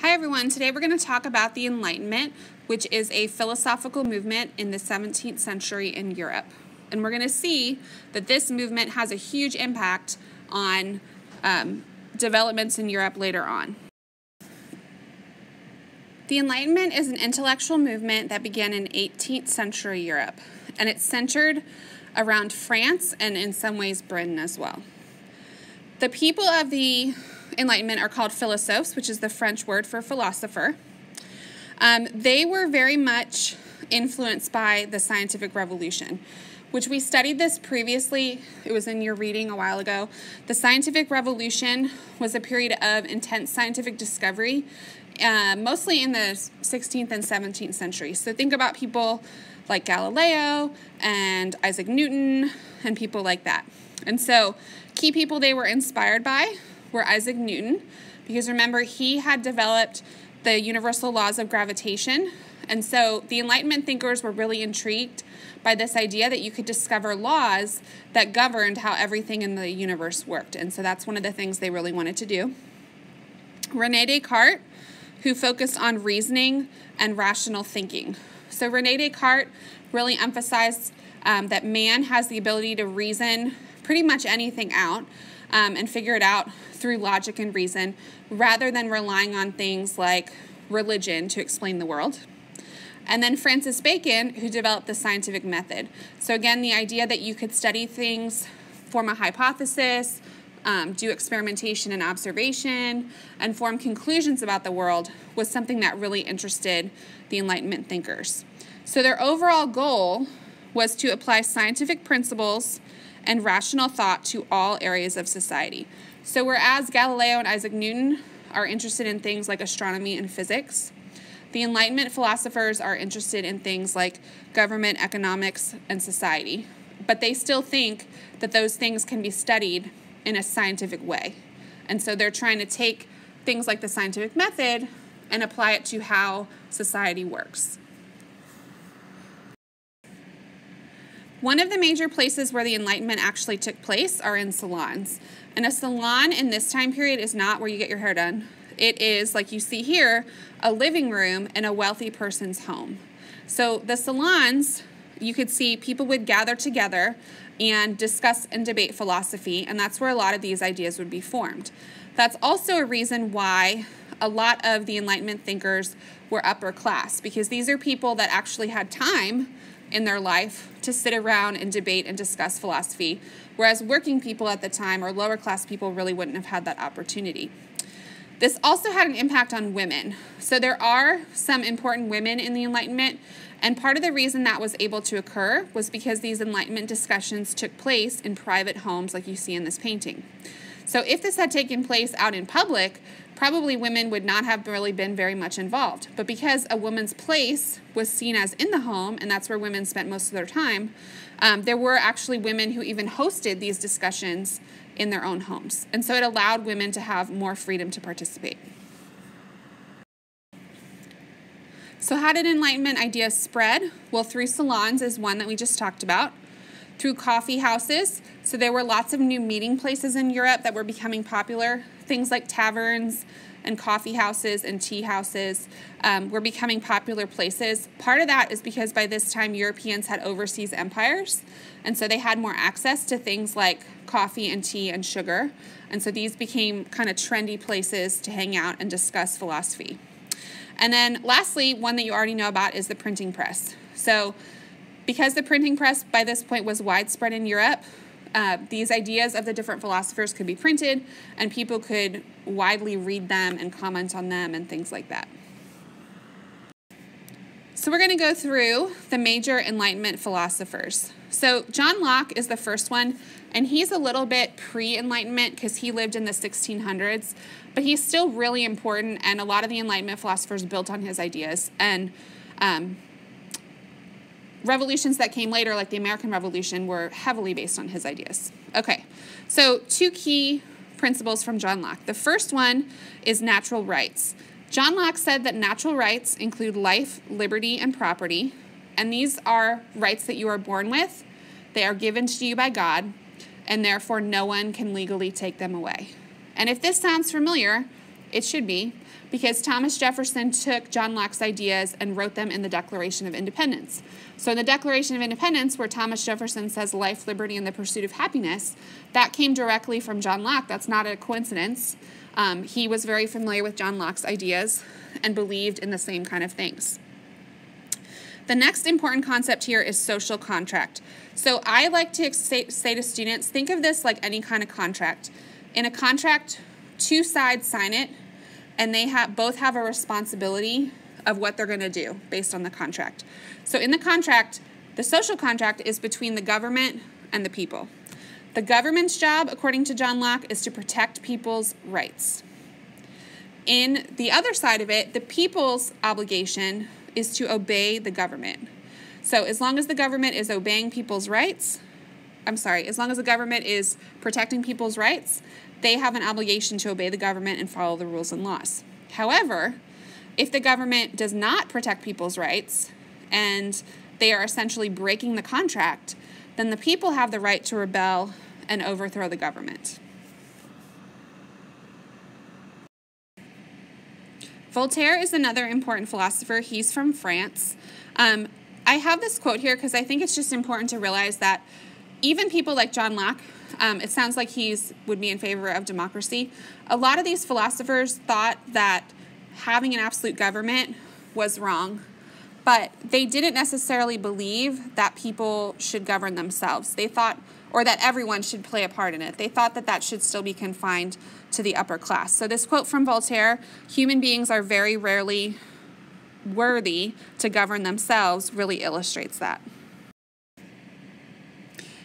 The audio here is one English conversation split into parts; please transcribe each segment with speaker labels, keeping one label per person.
Speaker 1: Hi everyone, today we're going to talk about the Enlightenment, which is a philosophical movement in the 17th century in Europe. And we're going to see that this movement has a huge impact on developments in Europe later on. The Enlightenment is an intellectual movement that began in 18th century Europe, and it's centered around France and in some ways Britain as well. The people of the Enlightenment are called philosophes, which is the French word for philosopher. They were very much influenced by the scientific revolution, which we studied this previously. It was in your reading a while ago. The scientific revolution was a period of intense scientific discovery, mostly in the 16th and 17th century. So think about people like Galileo and Isaac Newton and people like that. And so key people they were inspired by were Isaac Newton, because remember, he had developed the universal laws of gravitation. And so the Enlightenment thinkers were really intrigued by this idea that you could discover laws that governed how everything in the universe worked. And so that's one of the things they really wanted to do. René Descartes, who focused on reasoning and rational thinking. So René Descartes really emphasized that man has the ability to reason pretty much anything out and figure it out through logic and reason, rather than relying on things like religion to explain the world. And then Francis Bacon, who developed the scientific method. So again, the idea that you could study things, form a hypothesis, do experimentation and observation, and form conclusions about the world was something that really interested the Enlightenment thinkers. So their overall goal was to apply scientific principles and rational thought to all areas of society. So whereas Galileo and Isaac Newton are interested in things like astronomy and physics, the Enlightenment philosophers are interested in things like government, economics, and society. But they still think that those things can be studied in a scientific way. And so they're trying to take things like the scientific method and apply it to how society works. One of the major places where the Enlightenment actually took place are in salons. And a salon in this time period is not where you get your hair done. It is, like you see here, a living room in a wealthy person's home. So the salons, you could see people would gather together and discuss and debate philosophy, and that's where a lot of these ideas would be formed. That's also a reason why a lot of the Enlightenment thinkers were upper class, because these are people that actually had time in their life to sit around and debate and discuss philosophy, whereas working people at the time or lower class people really wouldn't have had that opportunity. This also had an impact on women. So there are some important women in the Enlightenment, and part of the reason that was able to occur was because these Enlightenment discussions took place in private homes like you see in this painting. So if this had taken place out in public, probably women would not have really been very much involved. But because a woman's place was seen as in the home, and that's where women spent most of their time, there were actually women who even hosted these discussions in their own homes. And so it allowed women to have more freedom to participate. So how did Enlightenment ideas spread? Well, through salons is one that we just talked about. Through coffee houses. So there were lots of new meeting places in Europe that were becoming popular. Things like taverns and coffee houses and tea houses were becoming popular places. Part of that is because by this time Europeans had overseas empires, and so they had more access to things like coffee and tea and sugar. And so these became kind of trendy places to hang out and discuss philosophy. And then lastly, one that you already know about is the printing press. So because the printing press by this point was widespread in Europe, these ideas of the different philosophers could be printed, and people could widely read them and comment on them and things like that. So we're going to go through the major Enlightenment philosophers. So John Locke is the first one, and he's a little bit pre-Enlightenment because he lived in the 1600s, but he's still really important, and a lot of the Enlightenment philosophers built on his ideas. And revolutions that came later, like the American Revolution, were heavily based on his ideas. Okay, so two key principles from John Locke. The first one is natural rights. John Locke said that natural rights include life, liberty, and property, and these are rights that you are born with. They are given to you by God, and therefore no one can legally take them away. And if this sounds familiar, It should be, because Thomas Jefferson took John Locke's ideas and wrote them in the Declaration of Independence. So in the Declaration of Independence, where Thomas Jefferson says life, liberty, and the pursuit of happiness, that came directly from John Locke. That's not a coincidence. He was very familiar with John Locke's ideas and believed in the same kind of things. The next important concept here is social contract. So I like to say to students, think of this like any kind of contract. In a contract, two sides sign it, and they both have a responsibility of what they're going to do based on the contract. So in the contract, the social contract is between the government and the people. The government's job, according to John Locke, is to protect people's rights. In the other side of it, the people's obligation is to obey the government. So as long as the government is obeying people's rights, as long as the government is protecting people's rights, they have an obligation to obey the government and follow the rules and laws. However, if the government does not protect people's rights and they are essentially breaking the contract, then the people have the right to rebel and overthrow the government. Voltaire is another important philosopher. He's from France. I have this quote here because I think it's just important to realize that even people like John Locke, it sounds like he would be in favor of democracy. A lot of these philosophers thought that having an absolute government was wrong, but they didn't necessarily believe that people should govern themselves. They thought, or that everyone should play a part in it. They thought that that should still be confined to the upper class. So this quote from Voltaire, human beings are very rarely worthy to govern themselves, really illustrates that.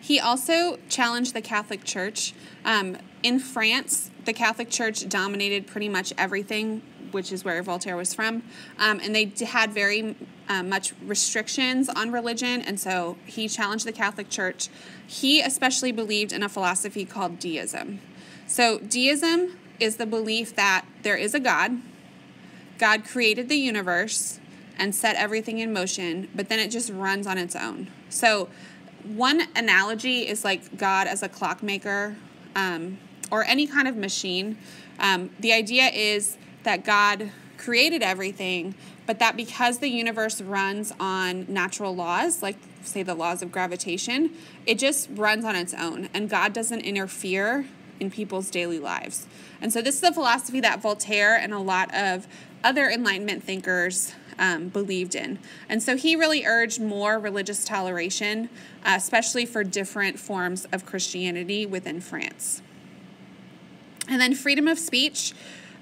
Speaker 1: He also challenged the Catholic Church. In France, the Catholic Church dominated pretty much everything, which is where Voltaire was from, and they had very much restrictions on religion, and so he challenged the Catholic Church. He especially believed in a philosophy called deism. So deism is the belief that there is a God. God created the universe and set everything in motion, but then it just runs on its own. So one analogy is like God as a clockmaker, or any kind of machine. The idea is that God created everything, but that because the universe runs on natural laws, like say the laws of gravitation, it just runs on its own, and God doesn't interfere in people's daily lives. And so this is a philosophy that Voltaire and a lot of other Enlightenment thinkers believed in. And so he really urged more religious toleration, especially for different forms of Christianity within France. And then freedom of speech.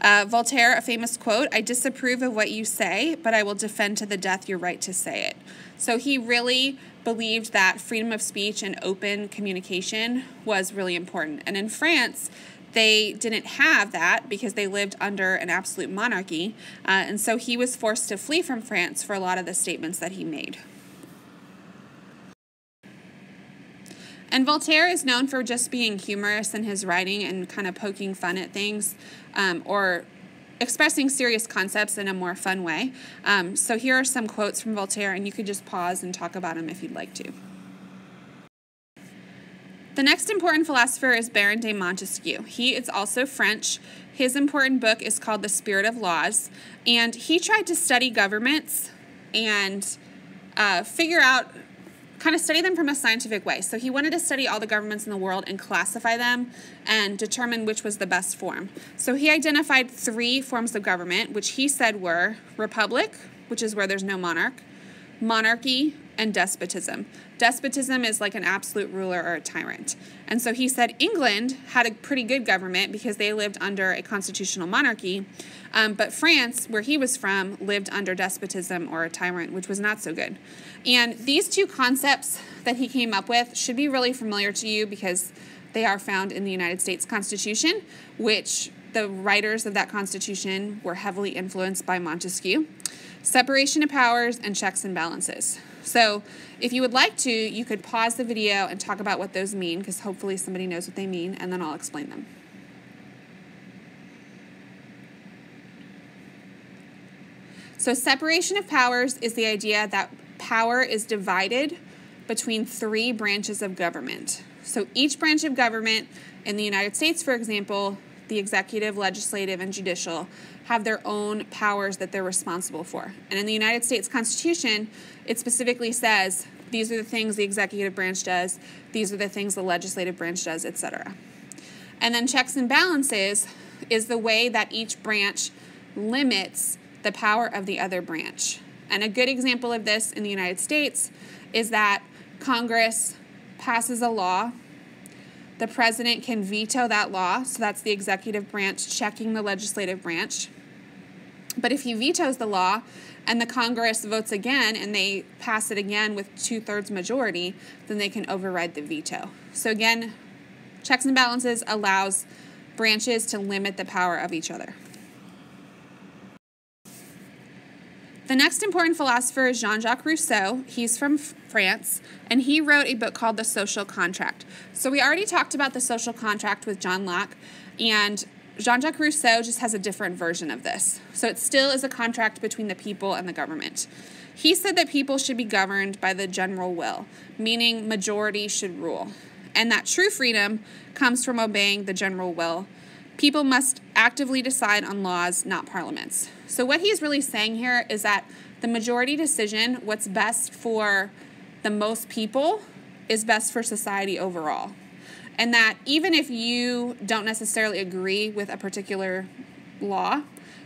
Speaker 1: Voltaire, a famous quote, "I disapprove of what you say, but I will defend to the death your right to say it." So he really believed that freedom of speech and open communication was really important. And in France, they didn't have that because they lived under an absolute monarchy. And so he was forced to flee from France for a lot of the statements that he made. And Voltaire is known for just being humorous in his writing and kind of poking fun at things, or expressing serious concepts in a more fun way. So here are some quotes from Voltaire, and you could just pause and talk about them if you'd like to. The next important philosopher is Baron de Montesquieu. He is also French. His important book is called The Spirit of Laws, and he tried to study governments and study them from a scientific way. So he wanted to study all the governments in the world and classify them and determine which was the best form. So he identified 3 forms of government, which he said were republic, which is where there's no monarch, monarchy, and despotism. Despotism is like an absolute ruler or a tyrant. And so he said England had a pretty good government because they lived under a constitutional monarchy, but France, where he was from, lived under despotism or a tyrant, which was not so good. And these 2 concepts that he came up with should be really familiar to you because they are found in the United States Constitution, which the writers of that Constitution were heavily influenced by Montesquieu. Separation of powers and checks and balances. So if you would like to, you could pause the video and talk about what those mean, because hopefully somebody knows what they mean, and then I'll explain them. So separation of powers is the idea that power is divided between 3 branches of government. So each branch of government in the United States, for example, the executive, legislative, and judicial, have their own powers that they're responsible for. And in the United States Constitution, it specifically says these are the things the executive branch does, these are the things the legislative branch does, etc. And then checks and balances is the way that each branch limits the power of the other branch. And a good example of this in the United States is that Congress passes a law. The president can veto that law, so that's the executive branch checking the legislative branch. But if he vetoes the law and the Congress votes again and they pass it again with 2/3 majority, then they can override the veto. So again, checks and balances allows branches to limit the power of each other. The next important philosopher is Jean-Jacques Rousseau. He's from France, and he wrote a book called The Social Contract. So we already talked about the social contract with John Locke, and Jean-Jacques Rousseau just has a different version of this. So it still is a contract between the people and the government. He said that people should be governed by the general will, meaning majority should rule, and that true freedom comes from obeying the general will. People must actively decide on laws, not parliaments. So what he's really saying here is that the majority decision, what's best for the most people, is best for society overall. And that even if you don't necessarily agree with a particular law,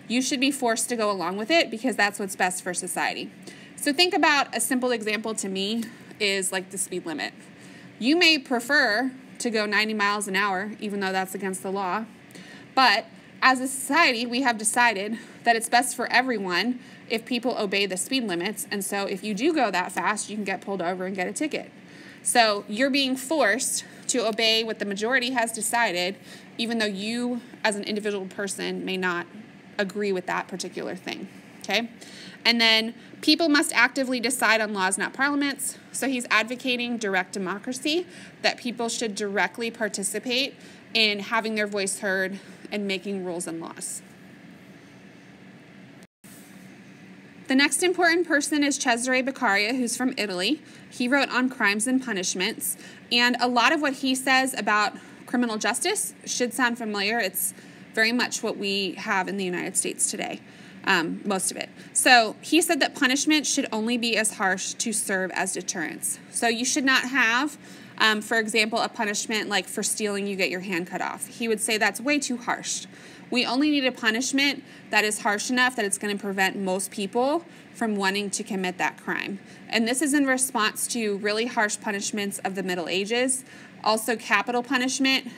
Speaker 1: you should be forced to go along with it because that's what's best for society. So think about a simple example to me is like the speed limit. You may prefer to go 90 miles an hour, even though that's against the law. But as a society, we have decided that it's best for everyone if people obey the speed limits. And so if you do go that fast, you can get pulled over and get a ticket. So you're being forced to obey what the majority has decided, even though you as an individual person may not agree with that particular thing. Okay? And then people must actively decide on laws, not parliaments. So he's advocating direct democracy, that people should directly participate in having their voice heard and making rules and laws. The next important person is Cesare Beccaria, who's from Italy. He wrote on crimes and punishments, and a lot of what he says about criminal justice should sound familiar. It's very much what we have in the United States today, most of it. So he said that punishment should only be as harsh to serve as deterrence. So you should not have, for example, a punishment like for stealing you get your hand cut off. He would say that's way too harsh. We only need a punishment that is harsh enough that it's going to prevent most people from wanting to commit that crime. And this is in response to really harsh punishments of the Middle Ages, also capital punishment,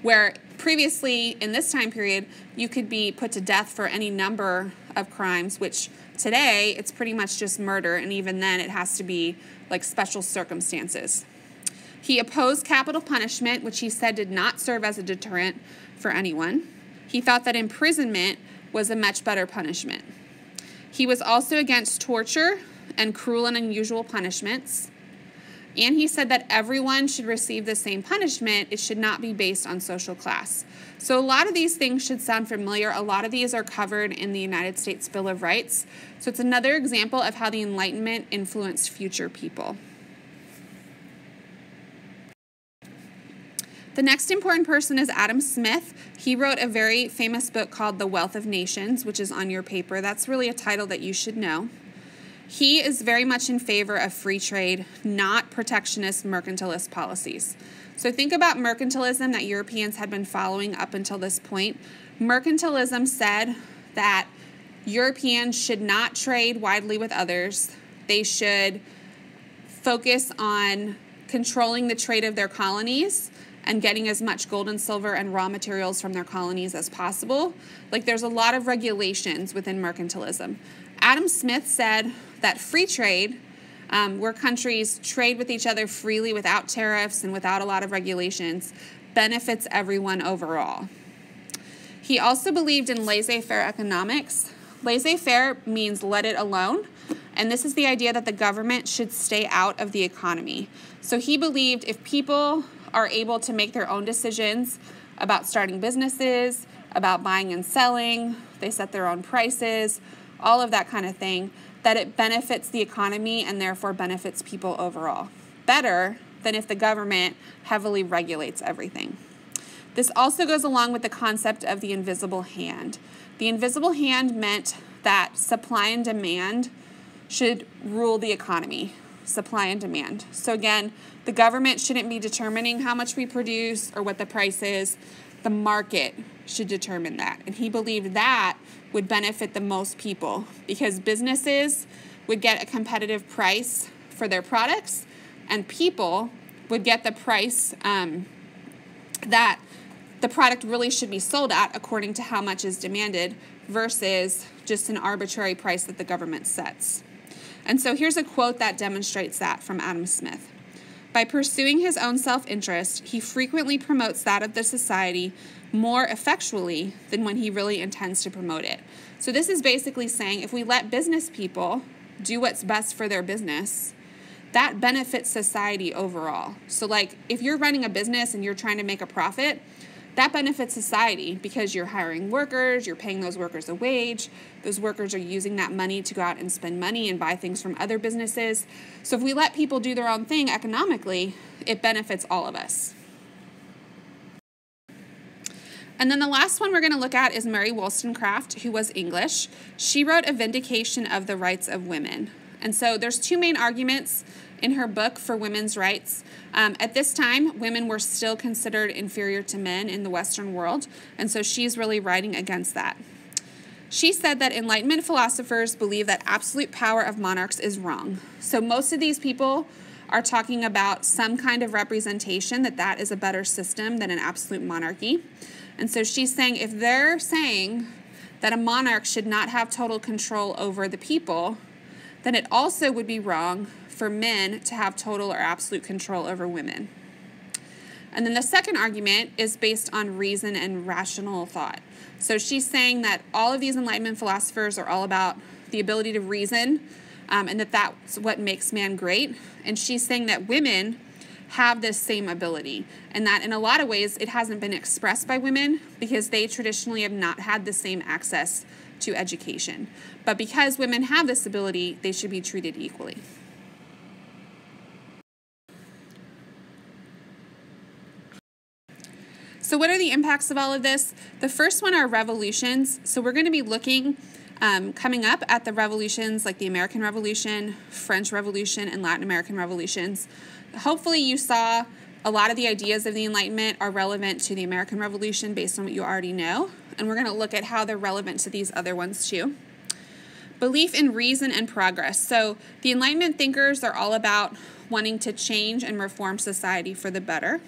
Speaker 1: where previously in this time period, you could be put to death for any number of crimes, which today it's pretty much just murder, and even then it has to be like special circumstances. He opposed capital punishment, which he said did not serve as a deterrent for anyone. He thought that imprisonment was a much better punishment. He was also against torture and cruel and unusual punishments. And he said that everyone should receive the same punishment. It should not be based on social class. So a lot of these things should sound familiar. A lot of these are covered in the United States Bill of Rights. So it's another example of how the Enlightenment influenced future people. The next important person is Adam Smith. He wrote a very famous book called The Wealth of Nations, which is on your paper. That's really a title that you should know. He is very much in favor of free trade, not protectionist mercantilist policies. So think about mercantilism that Europeans had been following up until this point. Mercantilism said that Europeans should not trade widely with others. They should focus on controlling the trade of their colonies and getting as much gold and silver and raw materials from their colonies as possible. Like there's a lot of regulations within mercantilism. Adam Smith said that free trade, where countries trade with each other freely without tariffs and without a lot of regulations, benefits everyone overall. He also believed in laissez-faire economics. Laissez-faire means let it alone, and this is the idea that the government should stay out of the economy. So he believed if people are able to make their own decisions about starting businesses, about buying and selling, they set their own prices, all of that kind of thing, that it benefits the economy and therefore benefits people overall. Better than if the government heavily regulates everything. This also goes along with the concept of the invisible hand. The invisible hand meant that supply and demand should rule the economy. Supply and demand. So again, the government shouldn't be determining how much we produce or what the price is. The market should determine that. And he believed that would benefit the most people because businesses would get a competitive price for their products and people would get the price that the product really should be sold at according to how much is demanded versus just an arbitrary price that the government sets. And so here's a quote that demonstrates that from Adam Smith. By pursuing his own self-interest, he frequently promotes that of the society more effectually than when he really intends to promote it. So this is basically saying if we let business people do what's best for their business, that benefits society overall. So like if you're running a business and you're trying to make a profit, that benefits society because you're hiring workers, you're paying those workers a wage, those workers are using that money to go out and spend money and buy things from other businesses. So if we let people do their own thing economically, it benefits all of us. And then the last one we're going to look at is Mary Wollstonecraft, who was English. She wrote A Vindication of the Rights of Women. And so there's two main arguments in her book for women's rights. At this time, women were still considered inferior to men in the Western world, and so she's really writing against that. She said that Enlightenment philosophers believe that absolute power of monarchs is wrong. So most of these people are talking about some kind of representation, that is a better system than an absolute monarchy. And so she's saying if they're saying that a monarch should not have total control over the people, then it also would be wrong for men to have total or absolute control over women. And then the second argument is based on reason and rational thought. So she's saying that all of these Enlightenment philosophers are all about the ability to reason, and that's what makes man great. And she's saying that women have this same ability, and that in a lot of ways it hasn't been expressed by women because they traditionally have not had the same access to education. But because women have this ability, they should be treated equally. So what are the impacts of all of this? The first one are revolutions. So we're going to be looking coming up at the revolutions like the American Revolution, French Revolution, and Latin American revolutions. Hopefully you saw a lot of the ideas of the Enlightenment are relevant to the American Revolution based on what you already know. And we're going to look at how they're relevant to these other ones too. Belief in reason and progress. So the Enlightenment thinkers are all about wanting to change and reform society for the better.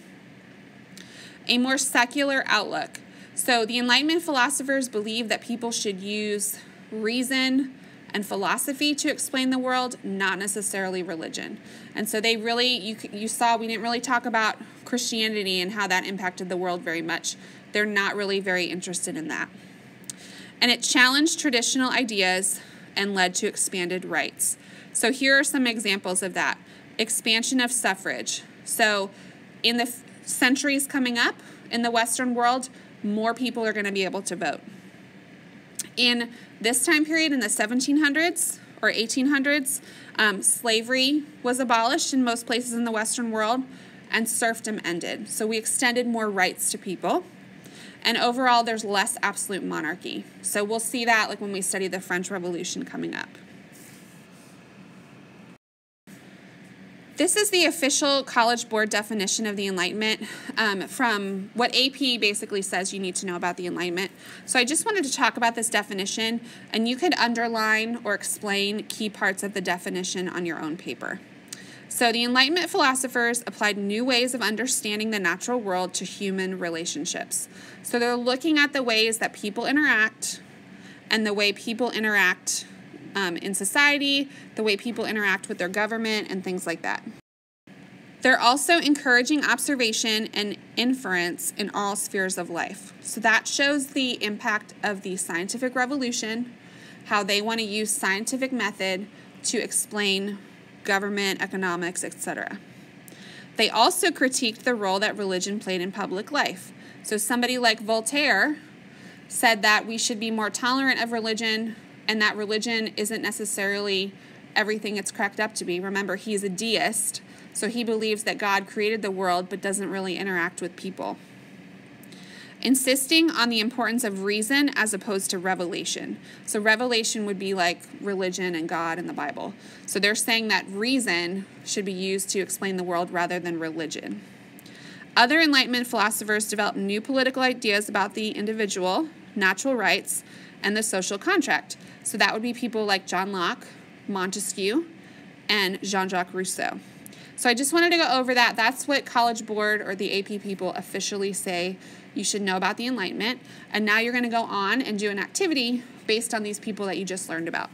Speaker 1: A more secular outlook. So the Enlightenment philosophers believe that people should use reason and philosophy to explain the world, not necessarily religion. And so they really, you saw we didn't really talk about Christianity and how that impacted the world very much. They're not really very interested in that. And it challenged traditional ideas and led to expanded rights. So here are some examples of that. Expansion of suffrage. So in the centuries coming up in the Western world, more people are going to be able to vote. In this time period, in the 1700s or 1800s, slavery was abolished in most places in the Western world, and serfdom ended. So we extended more rights to people. And overall, there's less absolute monarchy. So we'll see that like when we study the French Revolution coming up. This is the official College Board definition of the Enlightenment from what AP basically says you need to know about the Enlightenment. So I just wanted to talk about this definition, and you could underline or explain key parts of the definition on your own paper. So the Enlightenment philosophers applied new ways of understanding the natural world to human relationships. So they're looking at the ways that people interact and the way people interact in society, the way people interact with their government, and things like that. They're also encouraging observation and inference in all spheres of life. So that shows the impact of the scientific revolution, how they want to use scientific method to explain government, economics, etc. They also critiqued the role that religion played in public life. So somebody like Voltaire said that we should be more tolerant of religion, and that religion isn't necessarily everything it's cracked up to be. Remember, he's a deist, so he believes that God created the world but doesn't really interact with people. insisting on the importance of reason as opposed to revelation. So revelation would be like religion and God and the Bible. So they're saying that reason should be used to explain the world rather than religion. Other Enlightenment philosophers developed new political ideas about the individual, natural rights, and the social contract. So that would be people like John Locke, Montesquieu, and Jean-Jacques Rousseau. So I just wanted to go over that. That's what College Board or the AP people officially say you should know about the Enlightenment. And now you're going to go on and do an activity based on these people that you just learned about.